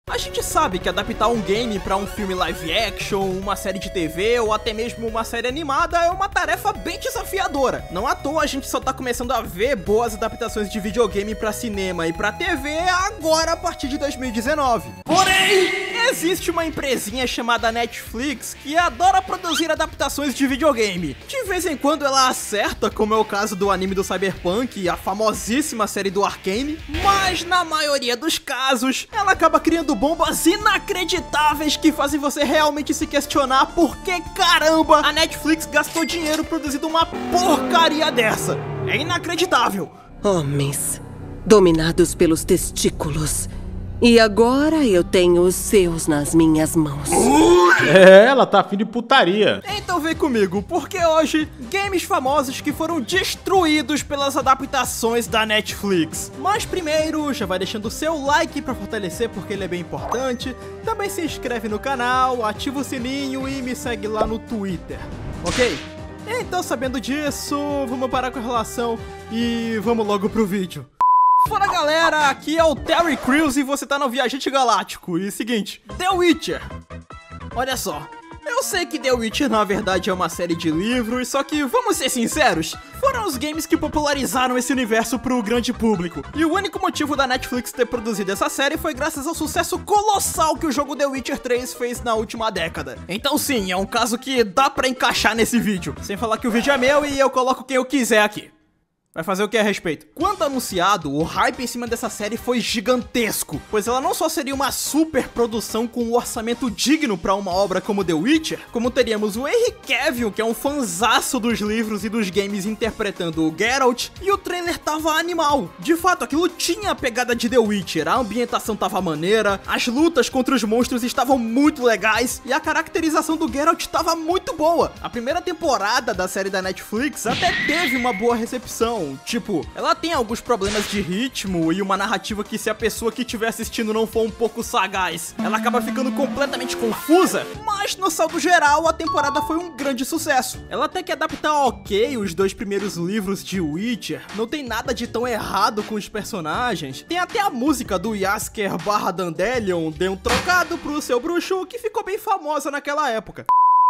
A gente sabe que adaptar um game pra um filme live action, uma série de TV ou até mesmo uma série animada é uma tarefa bem desafiadora. Não à toa a gente só tá começando a ver boas adaptações de videogame pra cinema e pra TV agora a partir de 2019. Porém, existe uma empresinha chamada Netflix que adora produzir adaptações de videogame. De vez em quando ela acerta, como é o caso do anime do Cyberpunk e a famosíssima série do Arcane, mas na maioria dos casos ela acaba criando bombas inacreditáveis que fazem você realmente se questionar por que caramba a Netflix gastou dinheiro produzindo uma porcaria dessa. É inacreditável. Homens dominados pelos testículos. E agora eu tenho os seus nas minhas mãos. Ela tá afim de putaria. Então vem comigo, porque hoje, games famosos que foram destruídos pelas adaptações da Netflix. Mas primeiro, já vai deixando o seu like pra fortalecer, porque ele é bem importante. Também se inscreve no canal, ativa o sininho e me segue lá no Twitter, ok? Então, sabendo disso, vamos parar com a relação e vamos logo pro vídeo. Fala galera, aqui é o Terry Crews e você tá no Viajante Galáctico. E seguinte, The Witcher. Olha só, eu sei que The Witcher na verdade é uma série de livros, só que vamos ser sinceros, foram os games que popularizaram esse universo pro grande público. E o único motivo da Netflix ter produzido essa série foi graças ao sucesso colossal que o jogo The Witcher 3 fez na última década. Então sim, é um caso que dá pra encaixar nesse vídeo. Sem falar que o vídeo é meu e eu coloco quem eu quiser aqui. Vai fazer o que a respeito? Quando anunciado, o hype em cima dessa série foi gigantesco, pois ela não só seria uma super produção com um orçamento digno pra uma obra como The Witcher, como teríamos o Henry Cavill, que é um fanzaço dos livros e dos games, interpretando o Geralt, e o trailer tava animal. De fato, aquilo tinha a pegada de The Witcher, a ambientação tava maneira, as lutas contra os monstros estavam muito legais, e a caracterização do Geralt tava muito boa. A primeira temporada da série da Netflix até teve uma boa recepção. Tipo, ela tem alguns problemas de ritmo e uma narrativa que, se a pessoa que estiver assistindo não for um pouco sagaz, ela acaba ficando completamente confusa, mas no saldo geral a temporada foi um grande sucesso. Ela até que adapta ok os dois primeiros livros de Witcher, não tem nada de tão errado com os personagens, tem até a música do Jaskier / Dandelion, Dê um Trocado pro Seu Bruxo, que ficou bem famosa naquela época.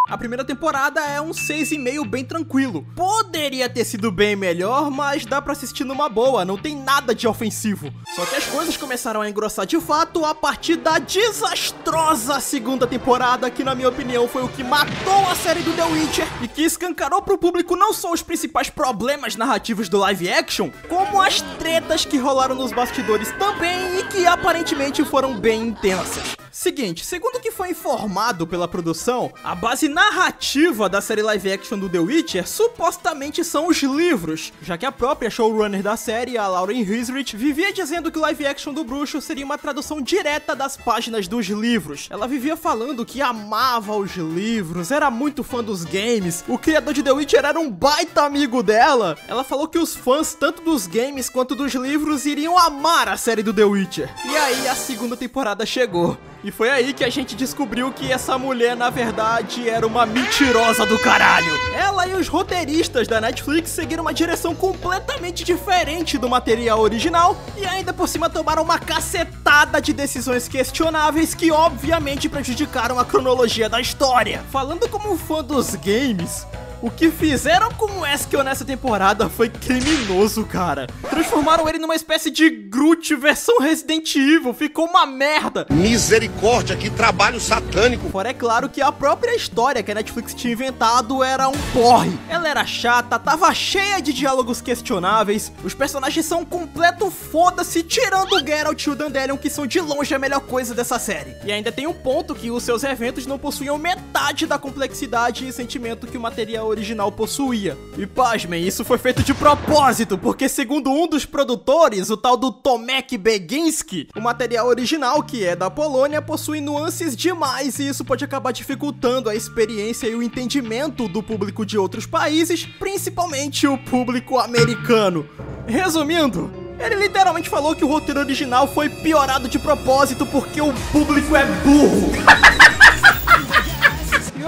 A primeira temporada é um 6,5 bem tranquilo. Poderia ter sido bem melhor, mas dá pra assistir numa boa, não tem nada de ofensivo. Só que as coisas começaram a engrossar de fato a partir da desastrosa segunda temporada, que na minha opinião foi o que matou a série do The Witcher e que escancarou pro público não só os principais problemas narrativos do live action, como as tretas que rolaram nos bastidores também e que aparentemente foram bem intensas. Seguinte, segundo o que foi informado pela produção, a base narrativa da série live action do The Witcher supostamente são os livros, já que a própria showrunner da série, a Lauren Hissrich, vivia dizendo que o live action do bruxo seria uma tradução direta das páginas dos livros. Ela vivia falando que amava os livros, era muito fã dos games, o criador de The Witcher era um baita amigo dela. Ela falou que os fãs, tanto dos games quanto dos livros, iriam amar a série do The Witcher. E aí a segunda temporada chegou. E foi aí que a gente descobriu que essa mulher, na verdade, era uma mentirosa do caralho. Ela e os roteiristas da Netflix seguiram uma direção completamente diferente do material original e ainda por cima tomaram uma cacetada de decisões questionáveis que obviamente prejudicaram a cronologia da história. Falando como fã dos games, o que fizeram com o Wesker nessa temporada foi criminoso, cara. Transformaram ele numa espécie de Groot versão Resident Evil, ficou uma merda. Misericórdia, que trabalho satânico. Fora é claro que a própria história que a Netflix tinha inventado era um porre. Ela era chata, tava cheia de diálogos questionáveis, os personagens são um completo foda-se, tirando o Geralt e o Dandelion, que são de longe a melhor coisa dessa série. E ainda tem um ponto que os seus eventos não possuíam metade da complexidade e sentimento que o material original possuía. E pasmem, isso foi feito de propósito, porque segundo um dos produtores, o tal do Tomek Beginski, o material original, que é da Polônia, possui nuances demais e isso pode acabar dificultando a experiência e o entendimento do público de outros países, principalmente o público americano. Resumindo, ele literalmente falou que o roteiro original foi piorado de propósito porque o público é burro.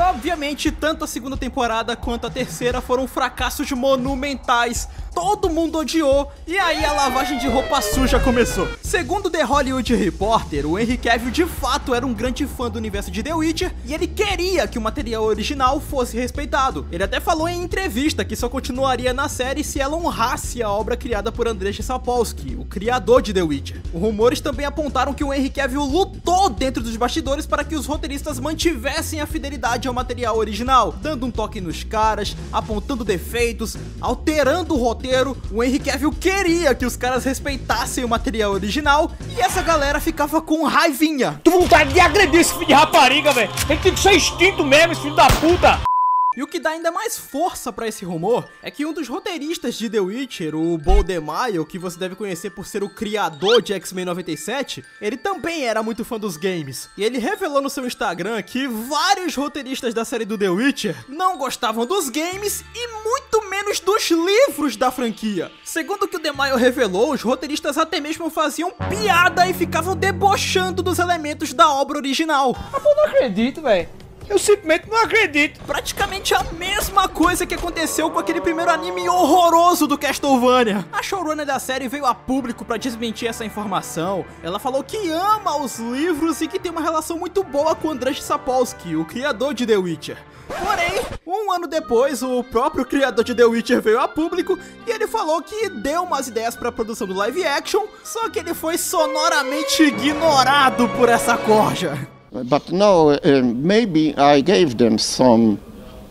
Obviamente, tanto a segunda temporada quanto a terceira foram fracassos monumentais, todo mundo odiou, e aí a lavagem de roupa suja começou. Segundo The Hollywood Reporter, o Henry Cavill de fato era um grande fã do universo de The Witcher, e ele queria que o material original fosse respeitado. Ele até falou em entrevista que só continuaria na série se ela honrasse a obra criada por Andrzej Sapkowski, o criador de The Witcher. Os rumores também apontaram que o Henry Cavill lutou dentro dos bastidores para que os roteiristas mantivessem a fidelidade ao material original, dando um toque nos caras, apontando defeitos, alterando o roteiro. O Henry Cavill queria que os caras respeitassem o material original e essa galera ficava com raivinha. Tu vontade de agredir esse filho de rapariga, velho. Ele tem que ser extinto mesmo, esse filho da puta. E o que dá ainda mais força pra esse rumor é que um dos roteiristas de The Witcher, o Paul DeMaio, que você deve conhecer por ser o criador de X-Men 97, ele também era muito fã dos games. E ele revelou no seu Instagram que vários roteiristas da série do The Witcher não gostavam dos games e muito menos dos livros da franquia. Segundo o que o DeMaio revelou, os roteiristas até mesmo faziam piada e ficavam debochando dos elementos da obra original. Eu não acredito, velho. Eu simplesmente não acredito. Praticamente a mesma coisa que aconteceu com aquele primeiro anime horroroso do Castlevania. A showrunner da série veio a público pra desmentir essa informação. Ela falou que ama os livros e que tem uma relação muito boa com Andrzej Sapkowski, o criador de The Witcher. Porém, um ano depois, o próprio criador de The Witcher veio a público e ele falou que deu umas ideias pra produção do live action, só que ele foi sonoramente ignorado por essa corja. But no, maybe I gave them some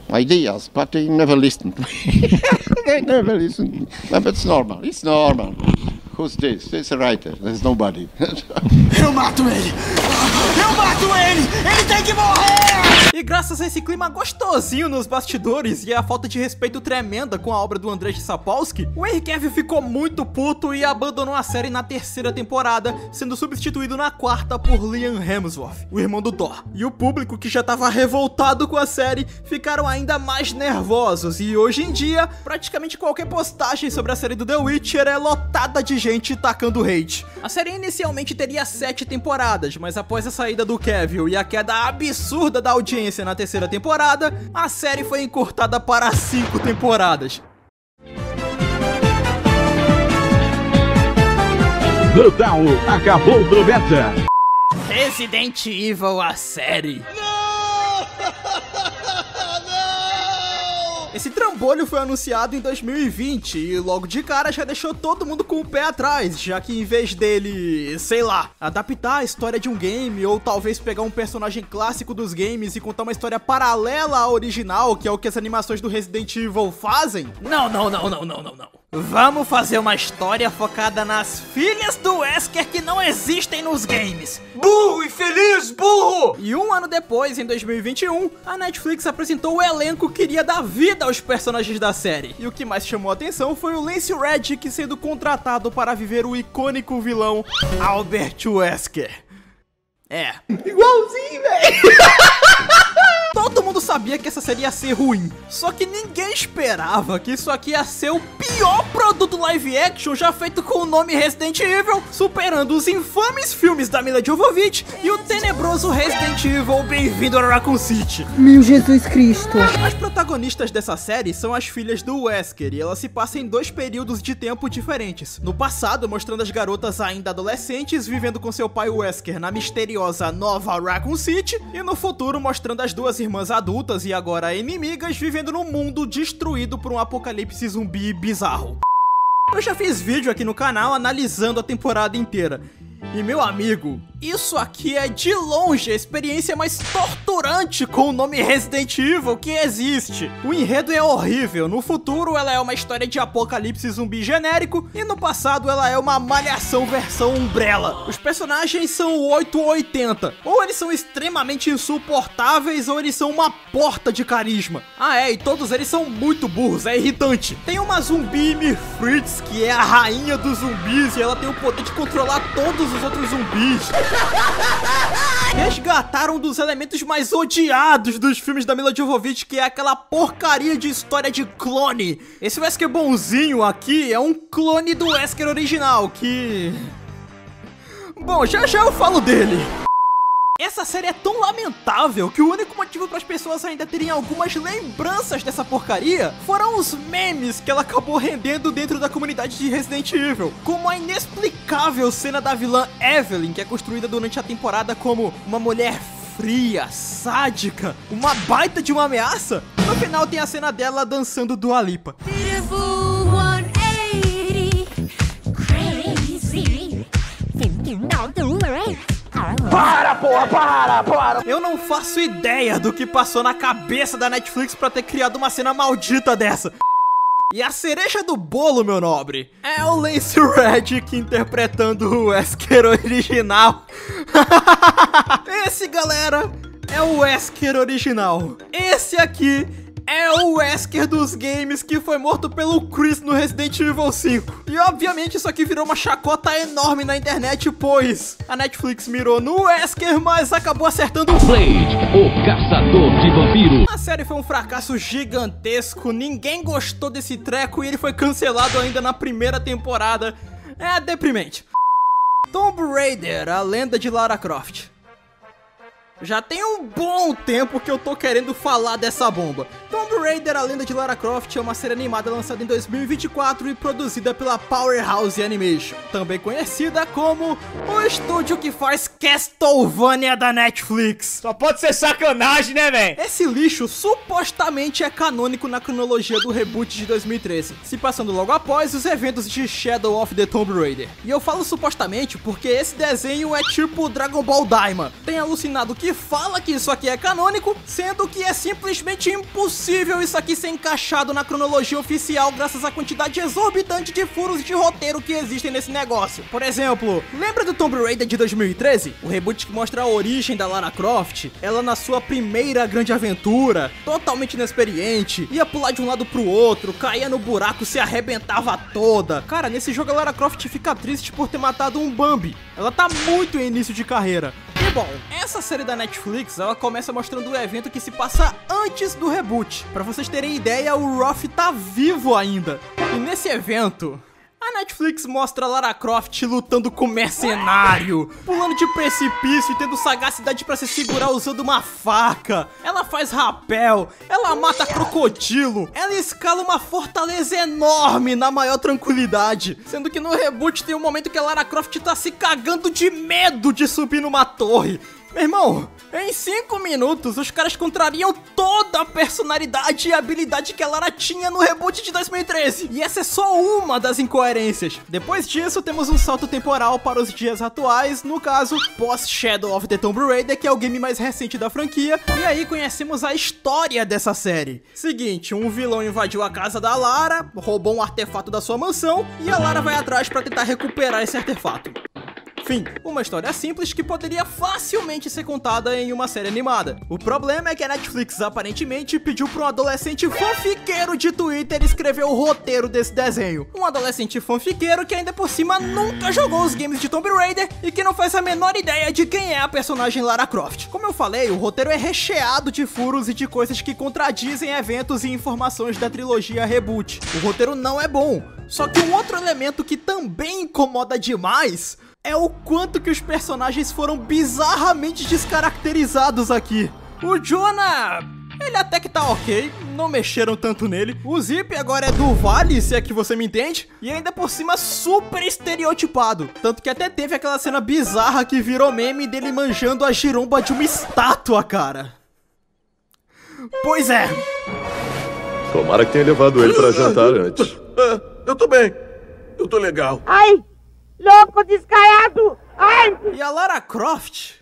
ideas, but they never listened to me. They never listened. But it's normal. It's normal. Who's this? It's a writer. There's nobody. Eu mato ele! Eu mato ele! Ele tem que morrer! E graças a esse clima gostosinho nos bastidores e a falta de respeito tremenda com a obra do Andrzej Sapkowski, o Henry Cavill ficou muito puto e abandonou a série na 3ª temporada, sendo substituído na 4ª por Liam Hemsworth, o irmão do Thor. E o público, que já estava revoltado com a série, ficaram ainda mais nervosos, e hoje em dia, praticamente qualquer postagem sobre a série do The Witcher é lotada de gente tacando hate. A série inicialmente teria 7 temporadas, mas após a saída do Cavill e a queda absurda da audiência na 3ª temporada, a série foi encurtada para 5 temporadas. Brutal, acabou do beta. Resident Evil, a série. Esse trambolho foi anunciado em 2020 e logo de cara já deixou todo mundo com o pé atrás, já que em vez dele, sei lá, adaptar a história de um game ou talvez pegar um personagem clássico dos games e contar uma história paralela à original, que é o que as animações do Resident Evil fazem. Não. Vamos fazer uma história focada nas filhas do Wesker que não existem nos games. Burro, infeliz, burro! E um ano depois, em 2021, a Netflix apresentou o elenco que iria dar vida aos personagens da série. E o que mais chamou a atenção foi o Lance Reddick sendo contratado para viver o icônico vilão Albert Wesker. É. Igualzinho, velho! Todo mundo sabia que essa série ia ser ruim, só que ninguém esperava que isso aqui ia ser o pior produto live action já feito com o nome Resident Evil, superando os infames filmes da Milla Jovovich e o tenebroso Resident Evil Bem-vindo a Raccoon City. Meu Jesus Cristo. As protagonistas dessa série são as filhas do Wesker e elas se passam em 2 períodos de tempo diferentes. No passado, mostrando as garotas ainda adolescentes vivendo com seu pai Wesker na misteriosa Nova Raccoon City, e no futuro mostrando as 2 irmãs adultas e agora inimigas vivendo num mundo destruído por um apocalipse zumbi bizarro. Eu já fiz vídeo aqui no canal analisando a temporada inteira. E meu amigo, isso aqui é de longe a experiência mais torturante com o nome Resident Evil que existe. O enredo é horrível, no futuro ela é uma história de apocalipse zumbi genérico e no passado ela é uma malhação versão Umbrella. Os personagens são 8 ou 80, ou eles são extremamente insuportáveis ou eles são uma porta de carisma. E todos eles são muito burros, é irritante. Tem uma zumbi Mifritz que é a rainha dos zumbis e ela tem o poder de controlar todos os outros zumbis. Resgataram um dos elementos mais odiados dos filmes da Milla Jovovich, que é aquela porcaria de história de clone. Esse Wesker bonzinho aqui é um clone do Wesker original, que... Bom, já eu falo dele. Essa série é tão lamentável que o único motivo para as pessoas ainda terem algumas lembranças dessa porcaria foram os memes que ela acabou rendendo dentro da comunidade de Resident Evil, como a inexplicável cena da vilã Evelyn, que é construída durante a temporada como uma mulher fria, sádica, uma baita de uma ameaça. No final tem a cena dela dançando Dua Lipa. Para, porra, para! Eu não faço ideia do que passou na cabeça da Netflix pra ter criado uma cena maldita dessa. E a cereja do bolo, meu nobre, é o Lance Reddick interpretando o Wesker original. Esse, galera, é o Wesker original. Esse aqui é o Wesker dos games que foi morto pelo Chris no Resident Evil 5. E obviamente isso aqui virou uma chacota enorme na internet, pois a Netflix mirou no Wesker, mas acabou acertando o Blade, o caçador de vampiros. A série foi um fracasso gigantesco, ninguém gostou desse treco e ele foi cancelado ainda na primeira temporada. É deprimente. Tomb Raider, a lenda de Lara Croft. Já tem um bom tempo que eu tô querendo falar dessa bomba. Tomb Raider, a lenda de Lara Croft é uma série animada lançada em 2024 e produzida pela Powerhouse Animation, também conhecida como o estúdio que faz Castlevania da Netflix. Só pode ser sacanagem, né, véi? Esse lixo supostamente é canônico na cronologia do reboot de 2013, se passando logo após os eventos de Shadow of the Tomb Raider. E eu falo supostamente porque esse desenho é tipo Dragon Ball Daima. Tem alucinado que fala que isso aqui é canônico, sendo que é simplesmente impossível isso aqui ser encaixado na cronologia oficial graças à quantidade exorbitante de furos de roteiro que existem nesse negócio. Por exemplo, lembra do Tomb Raider de 2013? O reboot que mostra a origem da Lara Croft, ela na sua primeira grande aventura, totalmente inexperiente, ia pular de um lado pro outro, caía no buraco, se arrebentava toda. Cara, nesse jogo a Lara Croft fica triste por ter matado um Bambi. Ela tá muito em início de carreira. E bom, essa série da Netflix, ela começa mostrando o evento que se passa antes do reboot. Pra vocês terem ideia, o Roth tá vivo ainda. E nesse evento, a Netflix mostra a Lara Croft lutando com mercenário, pulando de precipício e tendo sagacidade pra se segurar usando uma faca. Ela faz rapel, ela mata crocodilo, ela escala uma fortaleza enorme na maior tranquilidade. Sendo que no reboot tem um momento que a Lara Croft tá se cagando de medo de subir numa torre. Meu irmão, em 5 minutos os caras contrariam toda a personalidade e habilidade que a Lara tinha no reboot de 2013. E essa é só uma das incoerências. Depois disso temos um salto temporal para os dias atuais, no caso, pós Shadow of the Tomb Raider, que é o game mais recente da franquia. E aí conhecemos a história dessa série. Seguinte, um vilão invadiu a casa da Lara, roubou um artefato da sua mansão e a Lara vai atrás para tentar recuperar esse artefato. Enfim, uma história simples que poderia facilmente ser contada em uma série animada. O problema é que a Netflix aparentemente pediu para um adolescente fanfiqueiro de Twitter escrever o roteiro desse desenho. Um adolescente fanfiqueiro que ainda por cima nunca jogou os games de Tomb Raider e que não faz a menor ideia de quem é a personagem Lara Croft. Como eu falei, o roteiro é recheado de furos e de coisas que contradizem eventos e informações da trilogia Reboot. O roteiro não é bom, só que um outro elemento que também incomoda demais é o quanto que os personagens foram bizarramente descaracterizados aqui. O Jonah, ele até que tá ok, não mexeram tanto nele. O Zip agora é do Vale, se é que você me entende. E ainda por cima super estereotipado. Tanto que até teve aquela cena bizarra que virou meme dele manjando a giromba de uma estátua, cara. Pois é. Tomara que tenha levado ele pra jantar antes. Eu tô bem. Eu tô legal. Ai! Louco descarado! Ai! E a Lara Croft?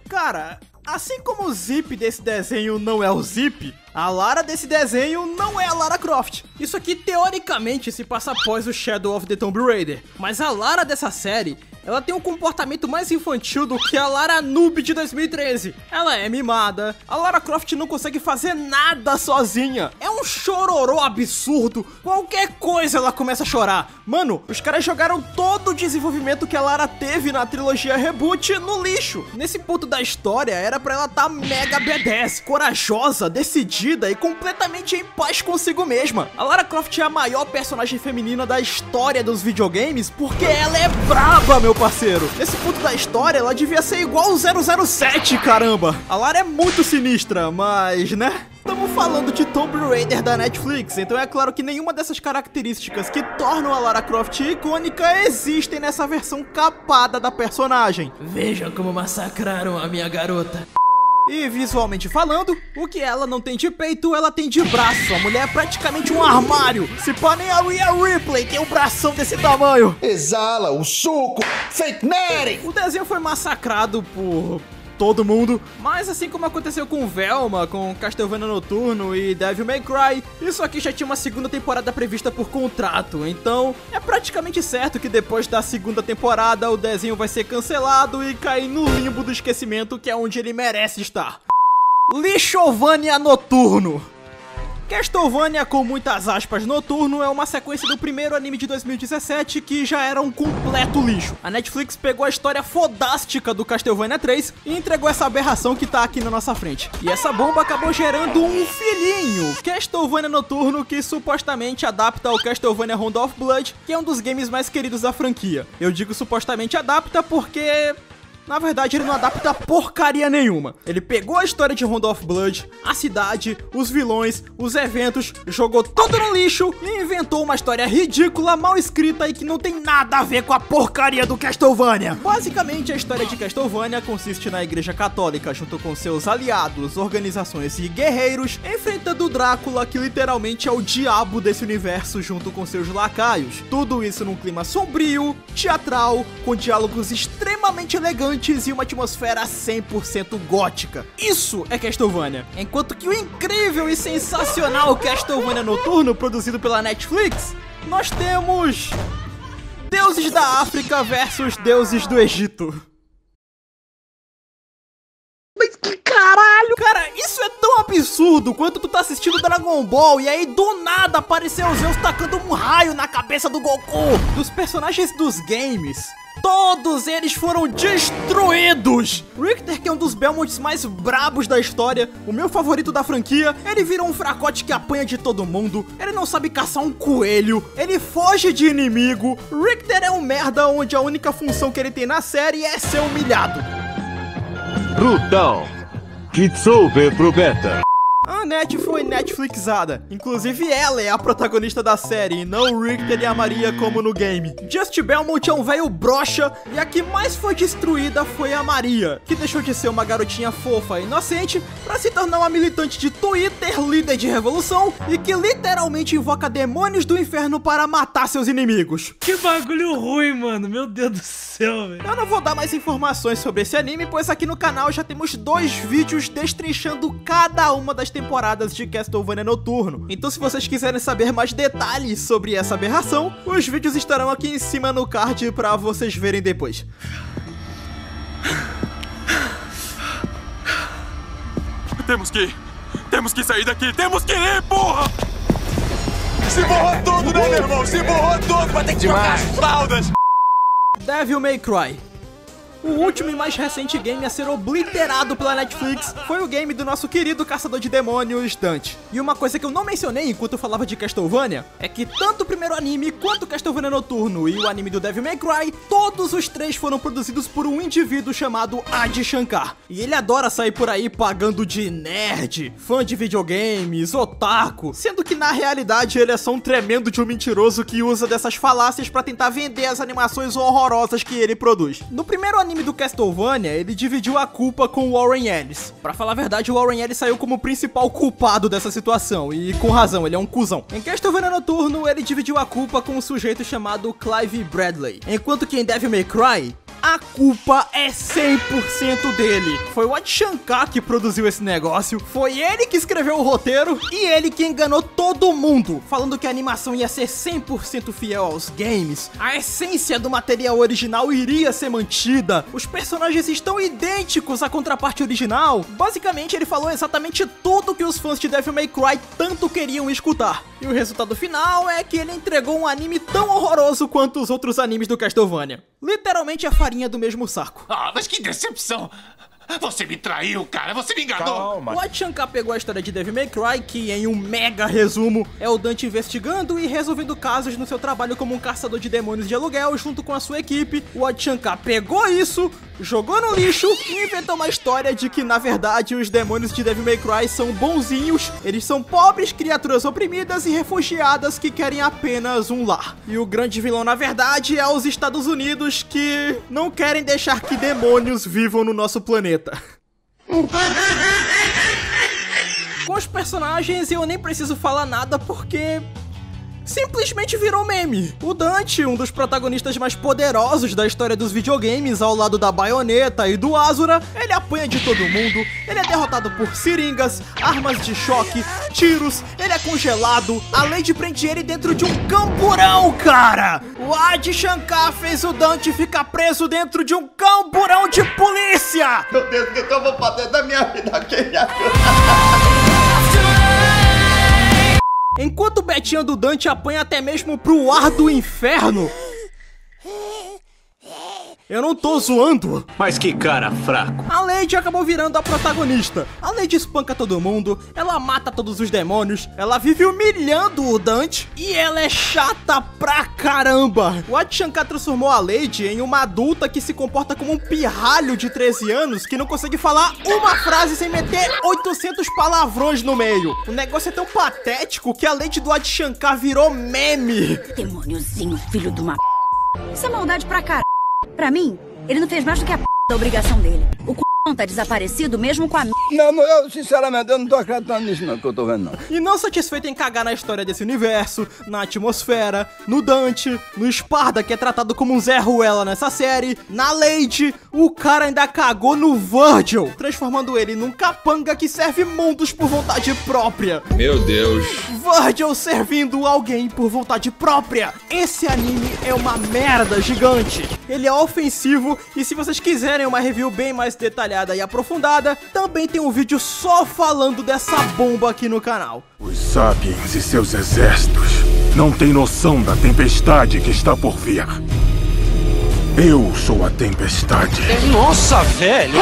Cara, assim como o Zip desse desenho não é o Zip, a Lara desse desenho não é a Lara Croft. Isso aqui teoricamente se passa após o Shadow of the Tomb Raider, mas a Lara dessa série, ela tem um comportamento mais infantil do que a Lara Noob de 2013. Ela é mimada, a Lara Croft não consegue fazer nada sozinha. É um chororô absurdo, qualquer coisa ela começa a chorar. Mano, os caras jogaram todo o desenvolvimento que a Lara teve na trilogia Reboot no lixo. Nesse ponto da história, era pra ela estar mega badass, corajosa, decidida e completamente em paz consigo mesma. A Lara Croft é a maior personagem feminina da história dos videogames porque ela é braba, meu meu parceiro. Nesse ponto da história, ela devia ser igual o 007, caramba. A Lara é muito sinistra, mas, né? Estamos falando de Tomb Raider da Netflix, então é claro que nenhuma dessas características que tornam a Lara Croft icônica existem nessa versão capada da personagem. Vejam como massacraram a minha garota. E visualmente falando, o que ela não tem de peito, ela tem de braço. A mulher é praticamente um armário. Se pá, nem a Rhea Ripley tem um bração desse tamanho. Exala o suco, fake Mary. O desenho foi massacrado por todo mundo, mas assim como aconteceu com Velma, com Castlevania Noturno e Devil May Cry, isso aqui já tinha uma segunda temporada prevista por contrato, então é praticamente certo que depois da segunda temporada o desenho vai ser cancelado e cair no limbo do esquecimento, que é onde ele merece estar. Lixovania Noturno. Castlevania, com muitas aspas, Noturno, é uma sequência do primeiro anime de 2017 que já era um completo lixo. A Netflix pegou a história fodástica do Castlevania 3 e entregou essa aberração que tá aqui na nossa frente. E essa bomba acabou gerando um filhinho, Castlevania Noturno, que supostamente adapta ao Castlevania Round of Blood, que é um dos games mais queridos da franquia. Eu digo supostamente adapta porque... na verdade, ele não adapta porcaria nenhuma. Ele pegou a história de Round of Blood, a cidade, os vilões, os eventos, jogou tudo no lixo e inventou uma história ridícula, mal escrita e que não tem nada a ver com a porcaria do Castlevania. Basicamente, a história de Castlevania consiste na Igreja Católica, junto com seus aliados, organizações e guerreiros, enfrentando Drácula, que literalmente é o diabo desse universo, junto com seus lacaios. Tudo isso num clima sombrio, teatral, com diálogos extremamente elegantes e uma atmosfera 100% gótica. Isso é Castlevania. Enquanto que o incrível e sensacional Castlevania Noturno, produzido pela Netflix, nós temos deuses da África versus deuses do Egito. Mas que caralho! Cara, isso é tão absurdo quanto tu tá assistindo Dragon Ball e aí do nada apareceu o Zeus tacando um raio na cabeça do Goku. Dos personagens dos games, todos eles foram destruídos! Richter, que é um dos Belmonts mais brabos da história, o meu favorito da franquia, ele virou um fracote que apanha de todo mundo, ele não sabe caçar um coelho, ele foge de inimigo. Richter é um merda onde a única função que ele tem na série é ser humilhado. Brutal! Kitsube pro beta! A Net foi Netflixada. Inclusive ela é a protagonista da série, e não o Richter e a Maria como no game. Just Belmont é um velho broxa, e a que mais foi destruída foi a Maria, que deixou de ser uma garotinha fofa e inocente pra se tornar uma militante de Twitter, líder de revolução, e que literalmente invoca demônios do inferno para matar seus inimigos. Que bagulho ruim, mano. Meu Deus do céu, velho. Eu não vou dar mais informações sobre esse anime, pois aqui no canal já temos 2 vídeos destrinchando cada uma das temporadas de Castlevania Noturno. Então se vocês quiserem saber mais detalhes sobre essa aberração, os vídeos estarão aqui em cima no card pra vocês verem depois. Temos que sair daqui, temos que ir, porra! Se borrou tudo, né, meu irmão? Se borrou tudo, vai ter que trocar as fraldas! Devil May Cry. O último e mais recente game a ser obliterado pela Netflix foi o game do nosso querido caçador de demônios, Dante. E uma coisa que eu não mencionei enquanto eu falava de Castlevania é que tanto o primeiro anime quanto o Castlevania Noturno e o anime do Devil May Cry, todos os 3 foram produzidos por um indivíduo chamado Adi Shankar. E ele adora sair por aí pagando de nerd, fã de videogames, otaku, sendo que na realidade ele é só um tremendo de um mentiroso que usa dessas falácias pra tentar vender as animações horrorosas que ele produz. No primeiro anime do Castlevania, ele dividiu a culpa com o Warren Ellis. Pra falar a verdade, o Warren Ellis saiu como o principal culpado dessa situação, e com razão, ele é um cuzão. Em Castlevania Noturno, ele dividiu a culpa com um sujeito chamado Clive Bradley, enquanto que em Devil May Cry, a culpa é 100% dele. Foi o Adi Shankar que produziu esse negócio, foi ele que escreveu o roteiro e ele que enganou todo mundo, falando que a animação ia ser 100% fiel aos games, a essência do material original iria ser mantida, os personagens estão idênticos à contraparte original. Basicamente, ele falou exatamente tudo que os fãs de Devil May Cry tanto queriam escutar. E o resultado final é que ele entregou um anime tão horroroso quanto os outros animes do Castlevania. Literalmente a farinha do mesmo saco. Ah, mas que decepção! Você me traiu, cara. Você me enganou. Calma. O Adi-Shankar pegou a história de Devil May Cry, que em um mega resumo é o Dante investigando e resolvendo casos no seu trabalho como um caçador de demônios de aluguel junto com a sua equipe. O Adi-Shankar pegou isso, jogou no lixo e inventou uma história de que, na verdade, os demônios de Devil May Cry são bonzinhos. Eles são pobres criaturas oprimidas e refugiadas que querem apenas um lar. E o grande vilão, na verdade, é os Estados Unidos, que não querem deixar que demônios vivam no nosso planeta. Com os personagens eu nem preciso falar nada porque simplesmente virou meme. O Dante, um dos protagonistas mais poderosos da história dos videogames, ao lado da Bayonetta e do Asura, ele apanha de todo mundo, ele é derrotado por seringas, armas de choque, tiros, ele é congelado, a Lady prende ele dentro de um camburão, cara! O Adi-Shankar fez o Dante ficar preso dentro de um camburão de polícia! Meu Deus, o que eu vou fazer da minha vida aqui? Enquanto o Betinho do Dante apanha até mesmo pro ar do inferno. Eu não tô zoando. Mas que cara fraco. A Lady acabou virando a protagonista. A Lady espanca todo mundo, ela mata todos os demônios, ela vive humilhando o Dante e ela é chata pra caramba. O Adi-Shankar transformou a Lady em uma adulta que se comporta como um pirralho de 13 anos que não consegue falar uma frase sem meter 800 palavrões no meio. O negócio é tão patético que a Lady do Adi-Shankar virou meme. Demôniozinho, filho de uma p***. Isso é maldade pra caralho. Pra mim, ele não fez mais do que a p*** da obrigação dele. O c*** tá desaparecido mesmo com a m***. Não, eu sinceramente eu não tô acreditando nisso não, que eu tô vendo não. E não satisfeito em cagar na história desse universo, na atmosfera, no Dante, no Sparda, que é tratado como um Zé Ruela nessa série, na Lady, o cara ainda cagou no Virgil, transformando ele num capanga que serve mundos por vontade própria. Meu Deus. Virgil servindo alguém por vontade própria. Esse anime é uma merda gigante. Ele é ofensivo e se vocês quiserem uma review bem mais detalhada e aprofundada, também tem um vídeo só falando dessa bomba aqui no canal. Os Sapiens e seus exércitos não têm noção da tempestade que está por vir. Eu sou a tempestade. Nossa, velho!